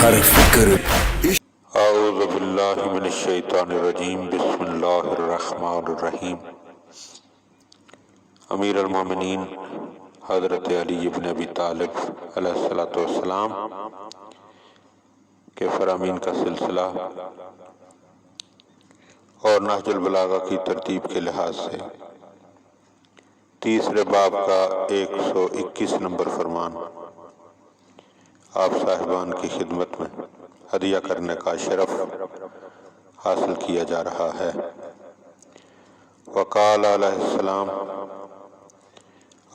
ہر فکر اعوذ باللہ من الشیطان الرجیم بسم اللہ الرحمن الرحیم۔ امیر المومنین حضرت علی بن ابی طالب علیہ السلام کے فرامین کا سلسلہ اور نہج البلاغہ کی ترتیب کے لحاظ سے تیسرے باب کا 121 نمبر فرمان آپ صاحبان کی خدمت میں ہدیہ کرنے کا شرف حاصل کیا جا رہا ہے۔ وقال علیہ السلام،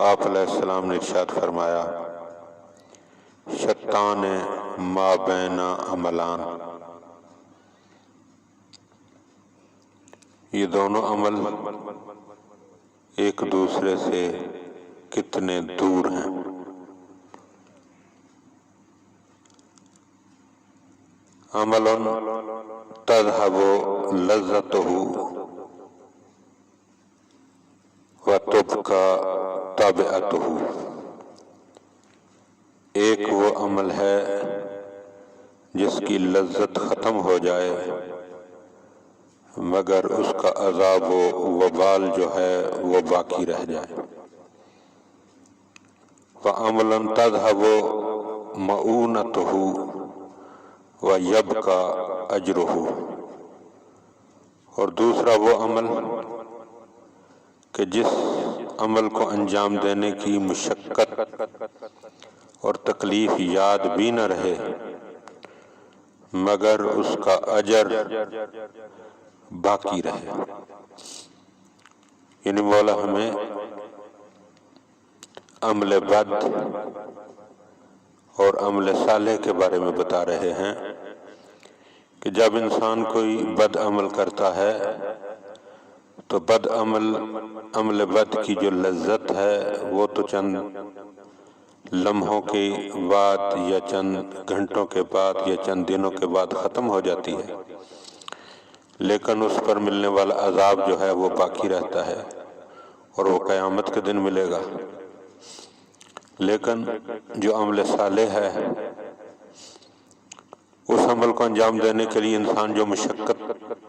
آپ علیہ السلام نے ارشاد فرمایا، شتان ما بین عملان، یہ دونوں عمل ایک دوسرے سے کتنے دور ہیں۔ عمل تذهب لذته وتبقى تابعته، ایک وہ عمل ہے جس کی لذت ختم ہو جائے مگر اس کا عذاب و وبال جو ہے وہ باقی رہ جائے۔ وعمل تذهب مؤونته وَيَبْقَى أَجْرُهُ، اور دوسرا وہ عمل کہ جس عمل کو انجام دینے کی مشقت اور تکلیف یاد بھی نہ رہے مگر اس کا اجر باقی رہے۔ یعنی مولا ہمیں عمل بد اور عمل صالح کے بارے میں بتا رہے ہیں کہ جب انسان کوئی بد عمل کرتا ہے تو عمل بد کی جو لذت ہے وہ تو چند لمحوں کے بعد یا چند گھنٹوں کے بعد یا چند دنوں کے بعد ختم ہو جاتی ہے، لیکن اس پر ملنے والا عذاب جو ہے وہ باقی رہتا ہے اور وہ قیامت کے دن ملے گا۔ لیکن جو عمل صالح ہے اس عمل کو انجام دینے کے لیے انسان جو مشقت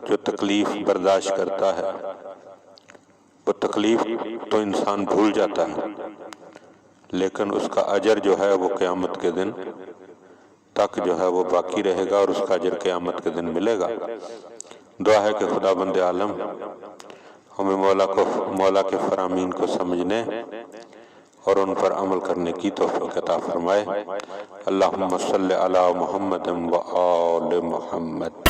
جو تکلیف برداشت کرتا ہے وہ تکلیف تو انسان بھول جاتا ہے، لیکن اس کا اجر جو ہے وہ قیامت کے دن تک جو ہے وہ باقی رہے گا اور اس کا اجر قیامت کے دن ملے گا۔ دعا ہے کہ خدا بند عالم ہمیں مولا کے فرامین کو سمجھنے اور ان پر عمل کرنے کی توفیق عطا فرمائے۔ اللہم صلی علی محمد و آل محمد۔